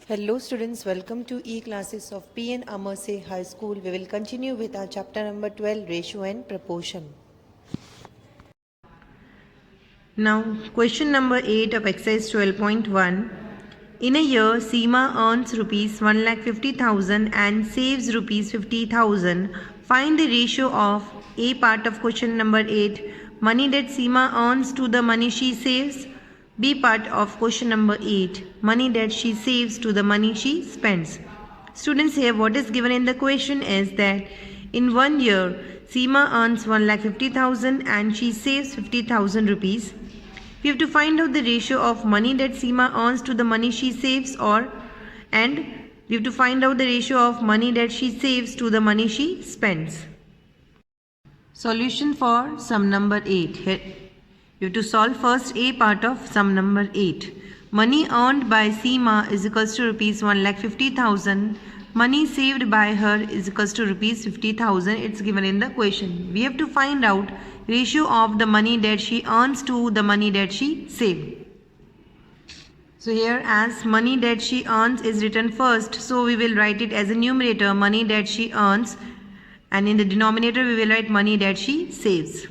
Hello students, welcome to e-classes of P.N. Amerse High School. We will continue with our chapter number 12, Ratio and Proportion. Now, question number 8 of exercise 12.1. In a year, Seema earns rupees 1,50,000 and saves rupees 50,000. Find the ratio of A part of question number 8, money that Seema earns to the money she saves. B part of question number 8, money that she saves to the money she spends. Students, here what is given in the question is that in 1 year, Seema earns 1,50,000 and she saves 50,000 rupees. We have to find out the ratio of money that Seema earns to the money she saves, and we have to find out the ratio of money that she saves to the money she spends. Solution for sum number 8. Here you have to solve first A part of sum number 8. Money earned by Seema is equals to rupees 1,50,000. Money saved by her is equals to rupees 50,000. It's given in the question. We have to find out ratio of the money that she earns to the money that she saved. So here, as money that she earns is written first, so we will write it as a numerator, money that she earns, and in the denominator we will write money that she saves.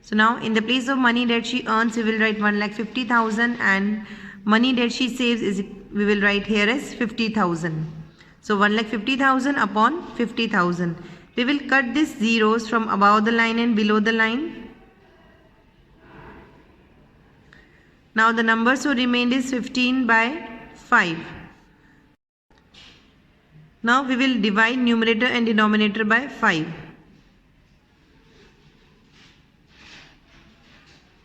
So now in the place of money that she earns, we will write 1,50,000, and money that she saves is we will write here as 50,000. So 1,50,000 upon 50,000. We will cut these zeros from above the line and below the line. Now the number so remained is 15 by 5. Now we will divide numerator and denominator by 5.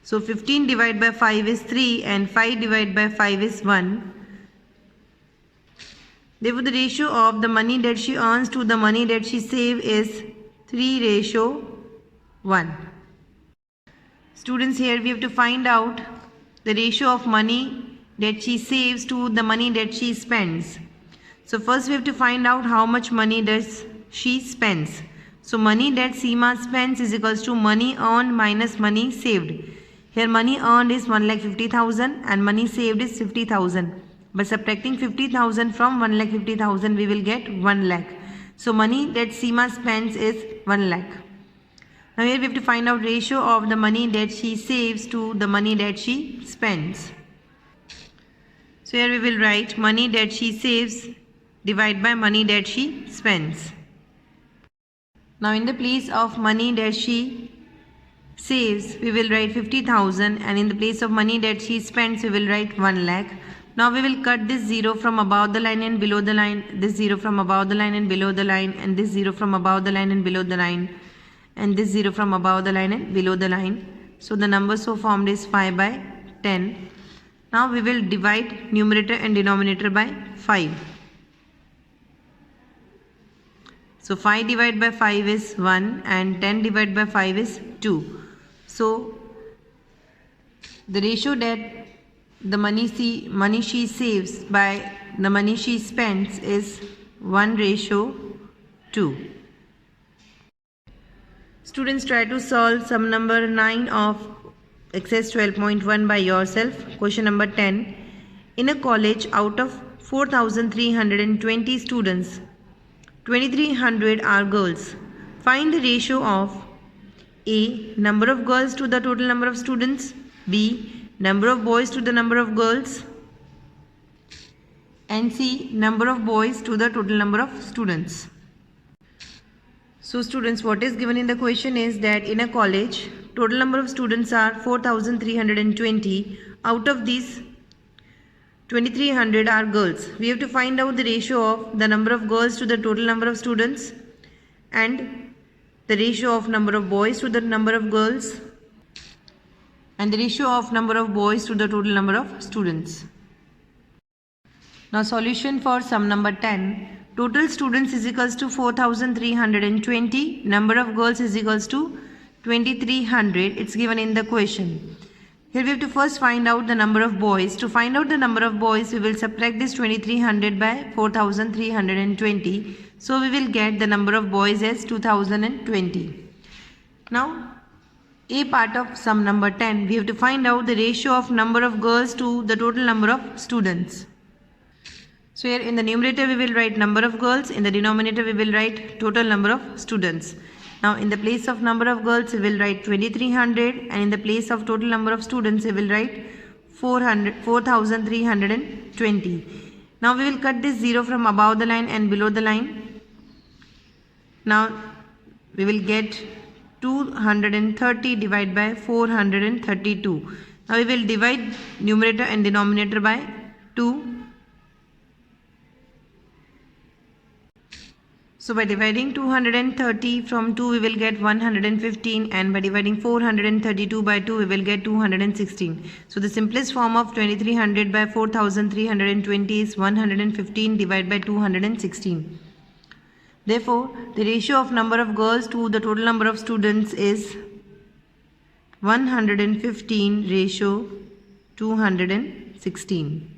So 15 divided by 5 is 3 and 5 divided by 5 is 1. Therefore, the ratio of the money that she earns to the money that she saves is 3:1. Students, here we have to find out the ratio of money that she saves to the money that she spends. So first we have to find out how much money does she spends. So money that Seema spends is equals to money earned minus money saved. Here money earned is 1,50,000 and money saved is 50,000. By subtracting 50,000 from 1,50,000, we will get 1 lakh. So money that Seema spends is 1 lakh. Now here we have to find out ratio of the money that she saves to the money that she spends. So here we will write money that she saves divided by money that she spends. Now in the place of money that she saves, we will write 50,000, and in the place of money that she spends, we will write 1 lakh. Now we will cut this 0 from above the line and below the line, this 0 from above the line and below the line, and this 0 from above the line and below the line, and this 0 from above the line and below the line. So the number so formed is 5 by 10. Now we will divide numerator and denominator by 5. So 5 divided by 5 is 1 and 10 divided by 5 is 2. So the ratio that the money she saves by the money she spends is 1:2. Students, try to solve sum number 9 of exercise 12.1 by yourself. Question number 10. In a college, out of 4,320 students, 2,300 are girls. Find the ratio of A. Number of girls to the total number of students. B. Number of boys to the number of girls. And C. Number of boys to the total number of students. So students, what is given in the question is that in a college, total number of students are 4,320. Out of these, 2,300 are girls. We have to find out the ratio of the number of girls to the total number of students and the ratio of number of boys to the number of girls and the ratio of number of boys to the total number of students. Now solution for sum number 10. Total students is equals to 4,320. Number of girls is equals to 2,300. It's given in the question. Here we have to first find out the number of boys. To find out the number of boys, we will subtract this 2,300 by 4,320. So we will get the number of boys as 2,020. Now A part of sum number 10, we have to find out the ratio of number of girls to the total number of students. So here in the numerator we will write number of girls, in the denominator we will write total number of students. Now in the place of number of girls we will write 2300, and in the place of total number of students we will write 4320. Now we will cut this 0 from above the line and below the line. Now we will get 230 divided by 432. Now we will divide numerator and denominator by 2. So by dividing 230 from 2 we will get 115, and by dividing 432 by 2 we will get 216. So the simplest form of 2300 by 4320 is 115 divided by 216. Therefore, the ratio of number of girls to the total number of students is 115 ratio 216.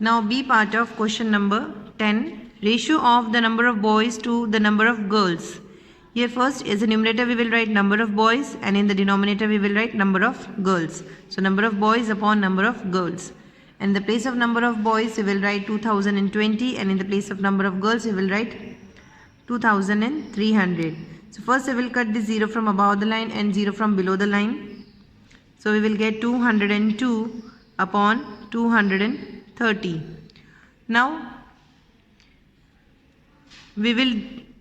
Now B part of question number 10. Ratio of the number of boys to the number of girls. Here first is the numerator we will write number of boys, and in the denominator we will write number of girls. So number of boys upon number of girls. And in the place of number of boys we will write 2020, and in the place of number of girls we will write 2300. So first we will cut the 0 from above the line and 0 from below the line. So we will get 202 upon 230. Now we will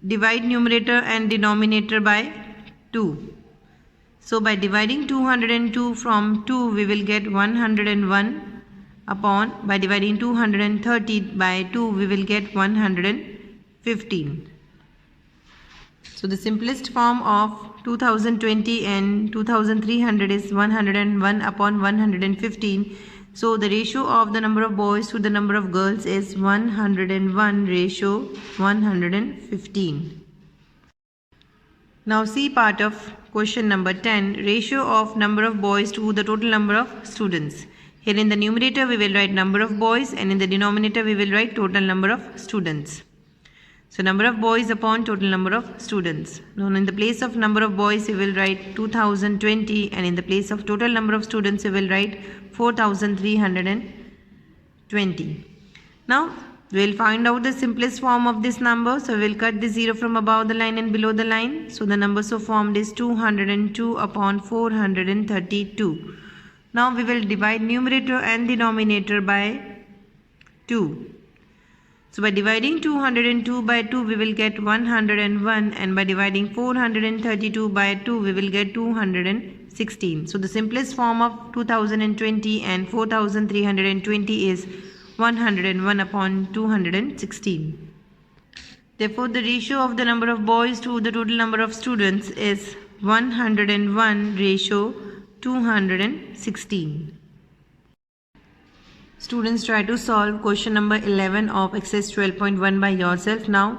divide numerator and denominator by 2. So by dividing 202 from 2 we will get 101 upon, by dividing 230 by 2 we will get 115. So the simplest form of 2020 and 2300 is 101 upon 115. So the ratio of the number of boys to the number of girls is 101 ratio 115. Now C part of question number 10. Ratio of number of boys to the total number of students. Here in the numerator we will write number of boys, and in the denominator we will write total number of students. So number of boys upon total number of students. Now in the place of number of boys we will write 2020, and in the place of total number of students we will write 4320. Now we will find out the simplest form of this number. So we will cut the 0 from above the line and below the line. So the number so formed is 202 upon 432. Now we will divide numerator and denominator by 2. So by dividing 202 by 2 we will get 101, and by dividing 432 by 2 we will get 216. So the simplest form of 2020 and 4320 is 101 upon 216. Therefore the ratio of the number of boys to the total number of students is 101 ratio 216. Students, try to solve question number 11 of exercise 12.1 by yourself. Now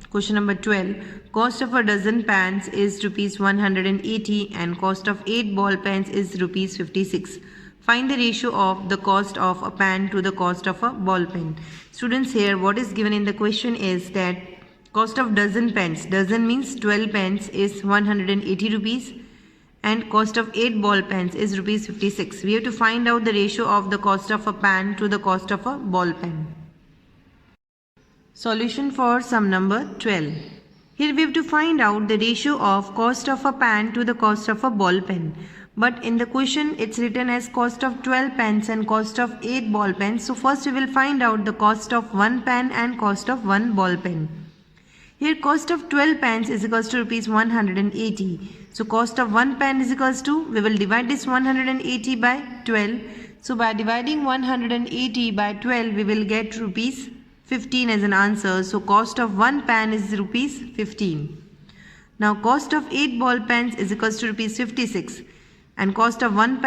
question number 12. Cost of a dozen pans is rupees 180 and cost of 8 ball pens is rupees 56. Find the ratio of the cost of a pan to the cost of a ball pen. Students, here what is given in the question is that cost of dozen pens, dozen means 12 pens, is 180 rupees, and cost of 8 ball pens is rupees 56. We have to find out the ratio of the cost of a pan to the cost of a ball pen. Solution for sum number 12. Here we have to find out the ratio of cost of a pan to the cost of a ball pen. But in the question it's written as cost of 12 pens and cost of 8 ball pens. So first we will find out the cost of 1 pen and cost of 1 ball pen. Here cost of 12 pens is equals to rupees 180. So cost of 1 pen is equals to, we will divide this 180 by 12. So by dividing 180 by 12 we will get rupees 15 as an answer. So cost of 1 pen is rupees 15. Now cost of 8 ball pens is equals to rupees 56. And cost of 1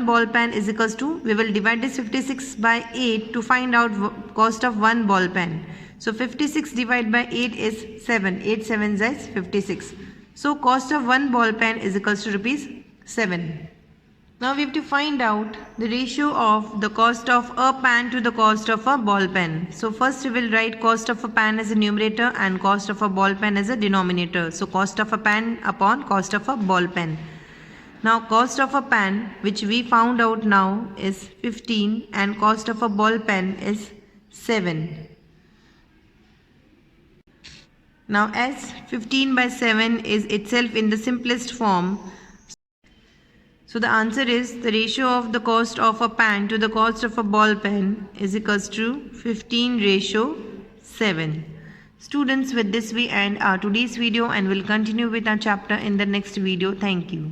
ball pen is equals to, we will divide this 56 by 8 to find out cost of 1 ball pen. So 56 divided by 8 is 7. 8 7s is 56. So cost of 1 ball pen is equals to rupees 7. Now we have to find out the ratio of the cost of a pan to the cost of a ball pen. So first we will write cost of a pan as a numerator and cost of a ball pen as a denominator. So cost of a pan upon cost of a ball pen. Now cost of a pan, which we found out now, is 15 and cost of a ball pen is 7. Now as 15 by 7 is itself in the simplest form, so the answer is the ratio of the cost of a pen to the cost of a ball pen is equals to 15:7. Students, with this we end our today's video and will continue with our chapter in the next video. Thank you.